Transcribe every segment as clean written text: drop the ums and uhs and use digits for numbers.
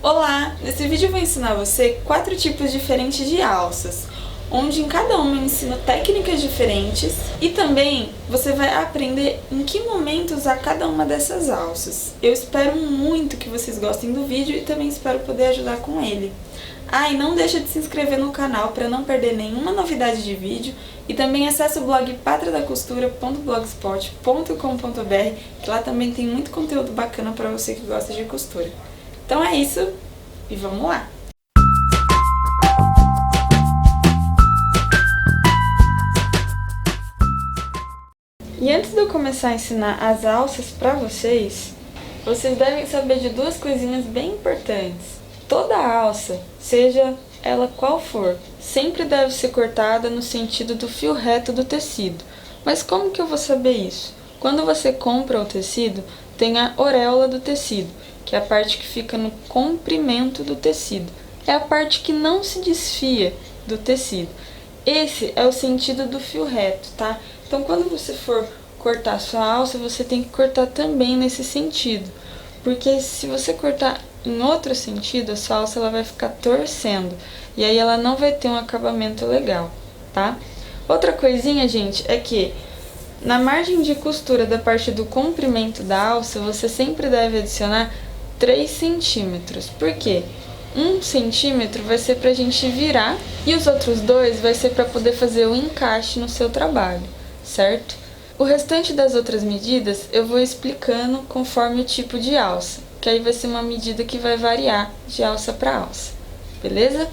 Olá! Nesse vídeo eu vou ensinar você 4 tipos diferentes de alças, onde em cada uma eu ensino técnicas diferentes e também você vai aprender em que momento usar cada uma dessas alças. Eu espero muito que vocês gostem do vídeo e também espero poder ajudar com ele. Ah, e não deixa de se inscrever no canal para não perder nenhuma novidade de vídeo e também acesse o blog patriadacostura.blogspot.com.br, que lá também tem muito conteúdo bacana para você que gosta de costura. Então é isso e vamos lá! E antes de eu começar a ensinar as alças para vocês devem saber de duas coisinhas bem importantes. Toda alça, seja ela qual for, sempre deve ser cortada no sentido do fio reto do tecido. Mas como que eu vou saber isso? Quando você compra o tecido, tem a auréola do tecido, que é a parte que fica no comprimento do tecido. É a parte que não se desfia do tecido. Esse é o sentido do fio reto, tá? Então, quando você for cortar sua alça, você tem que cortar também nesse sentido. Porque se você cortar em outro sentido, a sua alça ela vai ficar torcendo. E aí ela não vai ter um acabamento legal, tá? Outra coisinha, gente, é que na margem de costura da parte do comprimento da alça, você sempre deve adicionar 3 centímetros. Por quê? 1 centímetro vai ser pra gente virar e os outros 2 vai ser pra poder fazer o encaixe no seu trabalho, certo? O restante das outras medidas eu vou explicando conforme o tipo de alça, que aí vai ser uma medida que vai variar de alça para alça, beleza?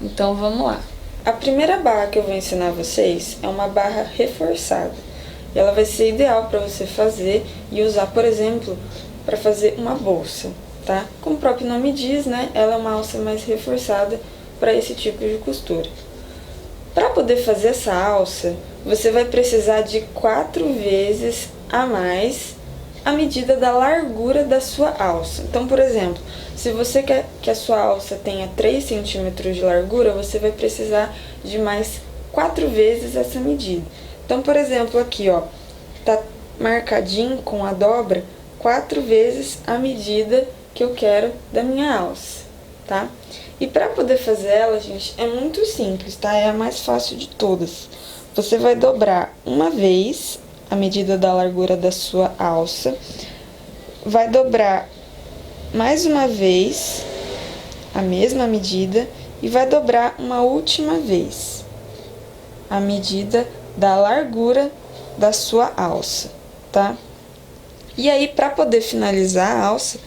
Então vamos lá. A primeira barra que eu vou ensinar vocês é uma barra reforçada. E ela vai ser ideal para você fazer e usar, por exemplo, para fazer uma bolsa, tá? Como o próprio nome diz, né? Ela é uma alça mais reforçada para esse tipo de costura. Para poder fazer essa alça, você vai precisar de 4 vezes a mais a medida da largura da sua alça. Então, por exemplo, se você quer que a sua alça tenha 3 centímetros de largura, você vai precisar de mais 4 vezes essa medida. Então, por exemplo, aqui, ó, tá marcadinho com a dobra 4 vezes a medida que eu quero da minha alça, tá? E para poder fazer ela, gente, é muito simples, tá? É a mais fácil de todas. Você vai dobrar uma vez a medida da largura da sua alça, vai dobrar mais uma vez a mesma medida e vai dobrar uma última vez a medida da largura da sua alça, tá? E aí, para poder finalizar a alça,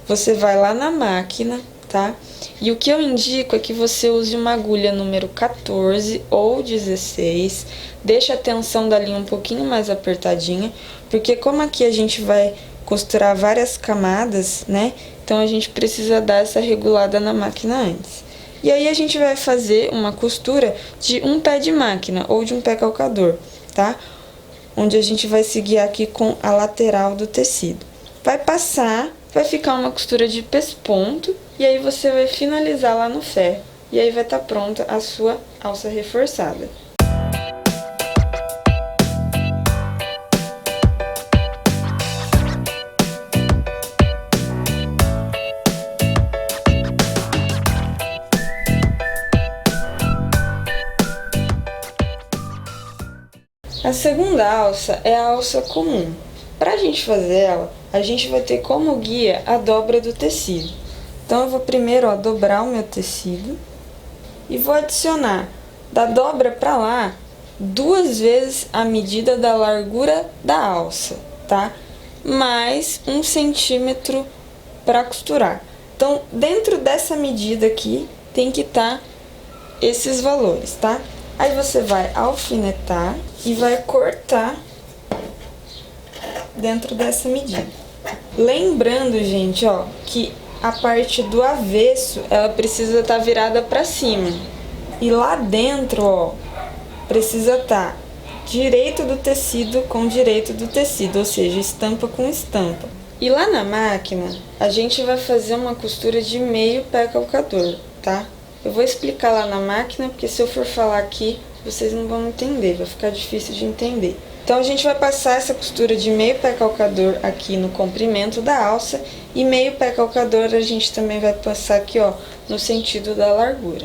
você vai lá na máquina, tá? E o que eu indico é que você use uma agulha número 14 ou 16, deixa a tensão da linha um pouquinho mais apertadinha, porque como aqui a gente vai costurar várias camadas, né? Então a gente precisa dar essa regulada na máquina antes. E aí a gente vai fazer uma costura de um pé de máquina ou de um pé calcador, tá? Onde a gente vai seguir aqui com a lateral do tecido. Vai passar, vai ficar uma costura de pesponto e aí você vai finalizar lá no ferro. E aí vai estar pronta a sua alça reforçada. A segunda alça é a alça comum. Para a gente fazer ela, a gente vai ter como guia a dobra do tecido. Então, eu vou primeiro, ó, dobrar o meu tecido e vou adicionar da dobra para lá 2 vezes a medida da largura da alça, tá? Mais 1 centímetro para costurar. Então, dentro dessa medida aqui, tem que estar esses valores, tá? Aí você vai alfinetar e vai cortar dentro dessa medida. Lembrando, gente, ó, que a parte do avesso, ela precisa estar virada para cima. E lá dentro, ó, precisa estar direito do tecido com direito do tecido, ou seja, estampa com estampa. E lá na máquina, a gente vai fazer uma costura de meio pé calcador, tá? Eu vou explicar lá na máquina, porque se eu for falar aqui, vocês não vão entender, vai ficar difícil de entender. Então a gente vai passar essa costura de meio pé calcador aqui no comprimento da alça e meio pé calcador a gente também vai passar aqui, ó, no sentido da largura.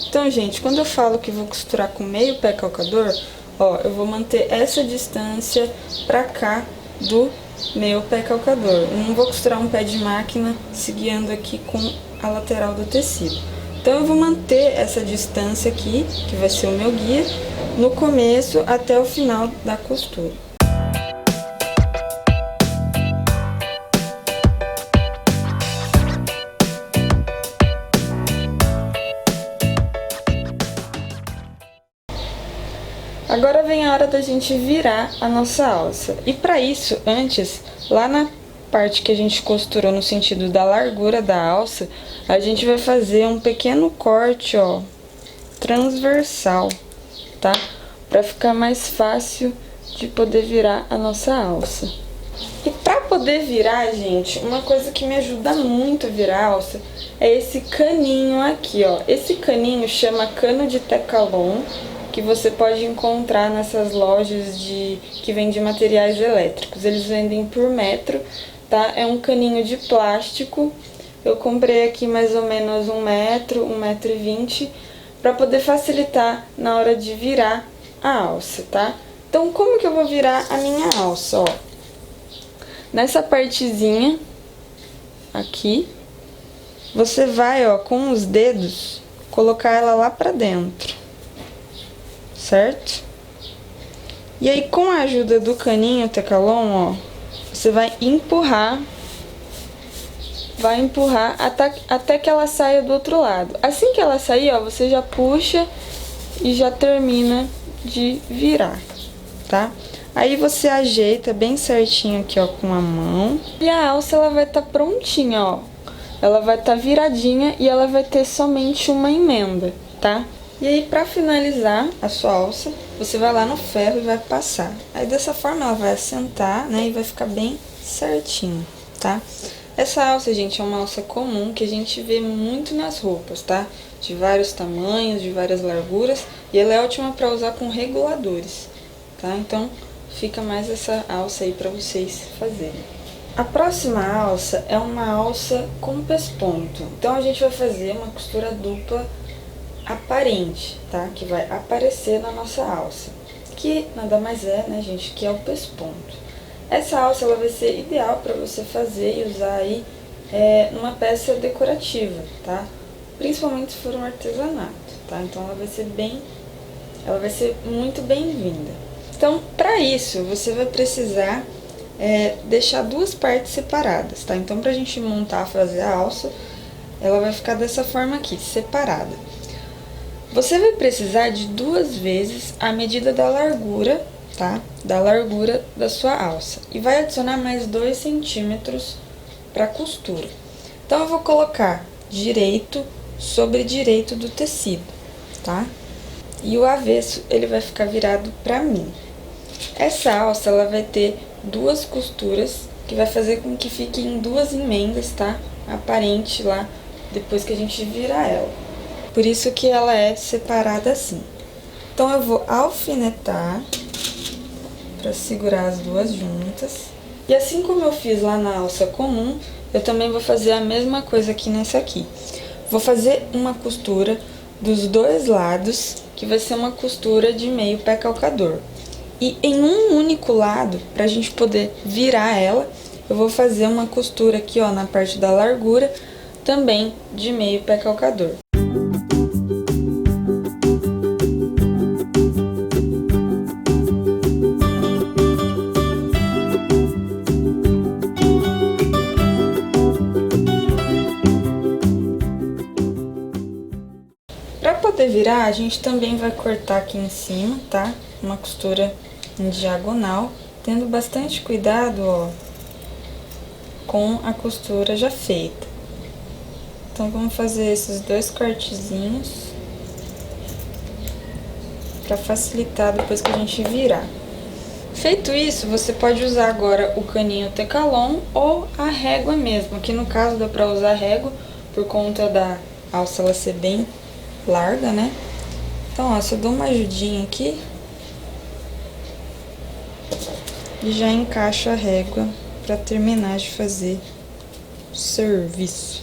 Então, gente, quando eu falo que vou costurar com meio pé calcador, ó, eu vou manter essa distância pra cá do meio pé calcador. Eu não vou costurar um pé de máquina se guiando aqui com a lateral do tecido. Então eu vou manter essa distância aqui, que vai ser o meu guia, no começo até o final da costura. Agora vem a hora da gente virar a nossa alça. E para isso, antes, lá na parte que a gente costurou no sentido da largura da alça, a gente vai fazer um pequeno corte, ó, transversal, tá? Para ficar mais fácil de poder virar a nossa alça. E para poder virar, gente, uma coisa que me ajuda muito a virar a alça é esse caninho aqui, ó. Esse caninho chama cano de tecalon, que você pode encontrar nessas lojas que vendem materiais elétricos. Eles vendem por metro, tá? É um caninho de plástico. Eu comprei aqui mais ou menos 1 metro, 1,20 m, para poder facilitar na hora de virar a alça, tá? Então, como que eu vou virar a minha alça, ó? Nessa partezinha aqui, você vai, ó, com os dedos, colocar ela lá pra dentro, certo? E aí, com a ajuda do caninho tecalon, ó, você vai empurrar até que ela saia do outro lado. Assim que ela sair, ó, você já puxa e já termina de virar, tá? Aí você ajeita bem certinho aqui, ó, com a mão. E a alça, ela vai estar prontinha, ó. Ela vai estar viradinha e ela vai ter somente uma emenda, tá? E aí, pra finalizar a sua alça, você vai lá no ferro e vai passar. Aí, dessa forma, ela vai assentar, né, e vai ficar bem certinho, tá? Essa alça, gente, é uma alça comum que a gente vê muito nas roupas, tá? De vários tamanhos, de várias larguras, e ela é ótima pra usar com reguladores, tá? Então, fica mais essa alça aí pra vocês fazerem. A próxima alça é uma alça com pesponto. Então, a gente vai fazer uma costura dupla aparente, tá? Que vai aparecer na nossa alça, que nada mais é, né, gente, que é o pesponto. Essa alça, ela vai ser ideal para você fazer e usar aí numa peça decorativa, tá? Principalmente se for um artesanato, tá? Então ela vai ser muito bem-vinda. Então, para isso, você vai precisar deixar duas partes separadas, tá? Então, pra gente montar, fazer a alça, ela vai ficar dessa forma aqui, separada. Você vai precisar de 2 vezes a medida da largura, tá? Da largura da sua alça. E vai adicionar mais 2 centímetros para costura. Então, eu vou colocar direito sobre direito do tecido, tá? E o avesso, ele vai ficar virado para mim. Essa alça, ela vai ter 2 costuras, que vai fazer com que fiquem 2 emendas, tá? Aparente lá, depois que a gente virar ela. Por isso que ela é separada assim. Então, eu vou alfinetar para segurar as 2 juntas. E assim como eu fiz lá na alça comum, eu também vou fazer a mesma coisa aqui nessa aqui. Vou fazer uma costura dos 2 lados, que vai ser uma costura de meio pé calcador. E em um único lado, pra gente poder virar ela, eu vou fazer uma costura aqui, ó, na parte da largura, também de meio pé calcador. Para poder virar, a gente também vai cortar aqui em cima, tá? Uma costura em diagonal, tendo bastante cuidado, ó, com a costura já feita. Então, vamos fazer esses 2 cortezinhos para facilitar depois que a gente virar. Feito isso, você pode usar agora o caninho tecalon ou a régua mesmo. Aqui no caso dá para usar a régua por conta da alça ela ser bem larga, né? Então, ó, se eu dou uma ajudinha aqui, e já encaixo a régua para terminar de fazer o serviço.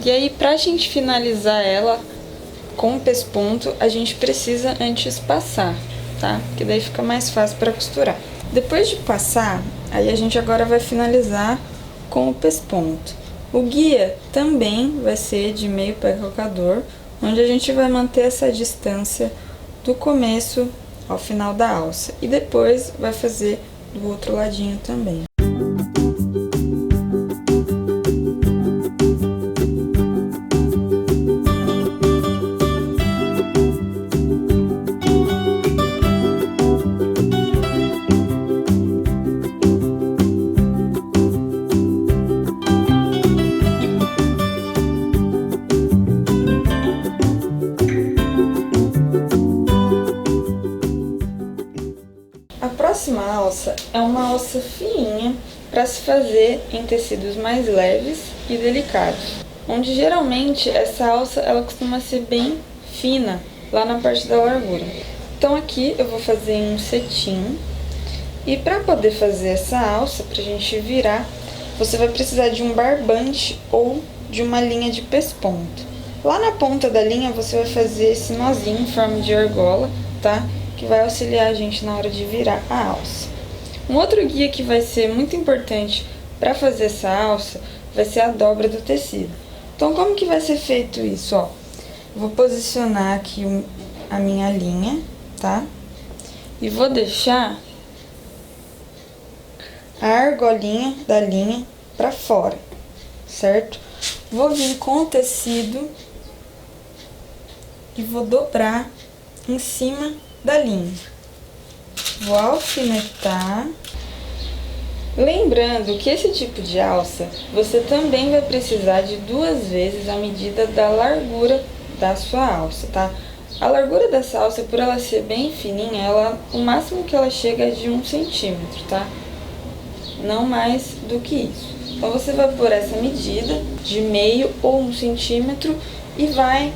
E aí, pra gente finalizar ela com o pesponto, a gente precisa antes passar, tá? Porque daí fica mais fácil para costurar. Depois de passar, aí a gente agora vai finalizar com o pesponto. O guia também vai ser de meio pé calcador, onde a gente vai manter essa distância do começo ao final da alça. E depois vai fazer do outro ladinho também. A próxima alça é uma alça fininha para se fazer em tecidos mais leves e delicados, onde geralmente essa alça ela costuma ser bem fina lá na parte da largura. Então aqui eu vou fazer um cetim, e para poder fazer essa alça, para a gente virar, você vai precisar de um barbante ou de uma linha de pesponto. Lá na ponta da linha você vai fazer esse nozinho em forma de argola, tá? Que vai auxiliar a gente na hora de virar a alça. Um outro guia que vai ser muito importante para fazer essa alça vai ser a dobra do tecido. Então, como que vai ser feito isso, ó? Eu vou posicionar aqui a minha linha, tá? E vou deixar a argolinha da linha para fora, certo? Vou vir com o tecido e vou dobrar em cima da linha. Vou alfinetar. Lembrando que esse tipo de alça, você também vai precisar de 2 vezes a medida da largura da sua alça, tá? A largura dessa alça, por ela ser bem fininha, o máximo que ela chega é de 1 centímetro, tá? Não mais do que isso. Então, você vai pôr essa medida de meio ou 1 centímetro e vai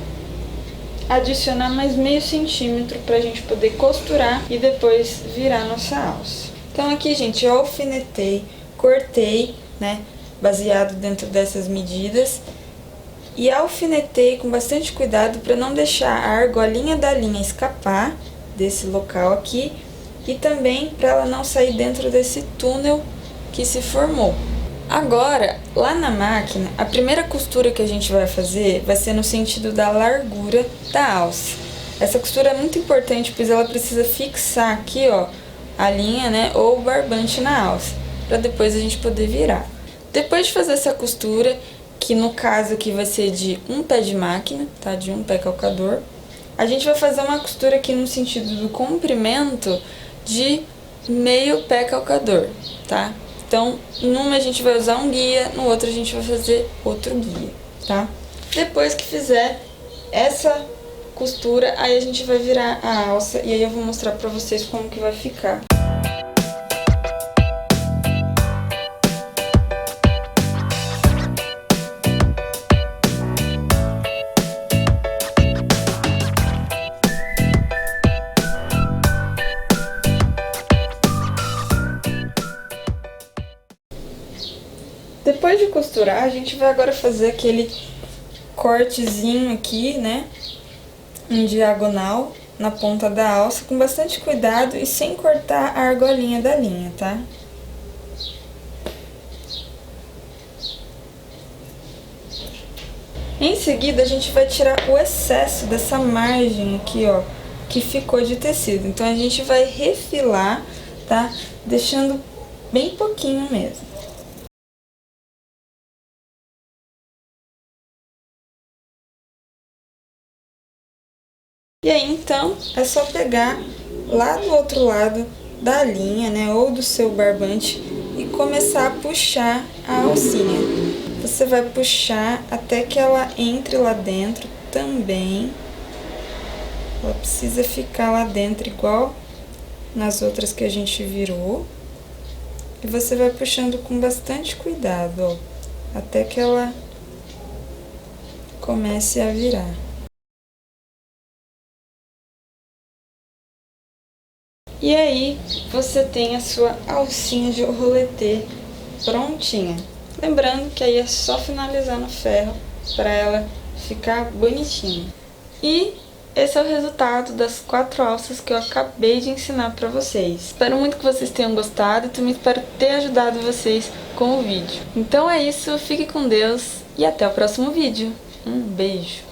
adicionar mais meio centímetro pra gente poder costurar e depois virar nossa alça. Então aqui, gente, eu alfinetei, cortei, né, baseado dentro dessas medidas, e alfinetei com bastante cuidado para não deixar a argolinha da linha escapar desse local aqui e também para ela não sair dentro desse túnel que se formou. Agora, lá na máquina, a primeira costura que a gente vai fazer vai ser no sentido da largura da alça. Essa costura é muito importante, pois ela precisa fixar aqui, ó, a linha, né, ou o barbante na alça, para depois a gente poder virar. Depois de fazer essa costura, que no caso aqui vai ser de um pé de máquina, tá, de um pé calcador, a gente vai fazer uma costura aqui no sentido do comprimento de meio pé calcador, tá? Então, numa a gente vai usar um guia, no outro a gente vai fazer outro guia, tá? Depois que fizer essa costura, aí a gente vai virar a alça e aí eu vou mostrar pra vocês como que vai ficar. Depois de costurar, a gente vai agora fazer aquele cortezinho aqui, né, em diagonal, na ponta da alça, com bastante cuidado e sem cortar a argolinha da linha, tá? Em seguida, a gente vai tirar o excesso dessa margem aqui, ó, que ficou de tecido. Então, a gente vai refilar, tá? Deixando bem pouquinho mesmo. E aí, então, é só pegar lá do outro lado da linha, né, ou do seu barbante e começar a puxar a alcinha. Você vai puxar até que ela entre lá dentro também. Ela precisa ficar lá dentro igual nas outras que a gente virou. E você vai puxando com bastante cuidado, ó, até que ela comece a virar. E aí, você tem a sua alcinha de roletê prontinha. Lembrando que aí é só finalizar no ferro para ela ficar bonitinha. E esse é o resultado das 4 alças que eu acabei de ensinar para vocês. Espero muito que vocês tenham gostado e também espero ter ajudado vocês com o vídeo. Então é isso, fique com Deus e até o próximo vídeo. Um beijo!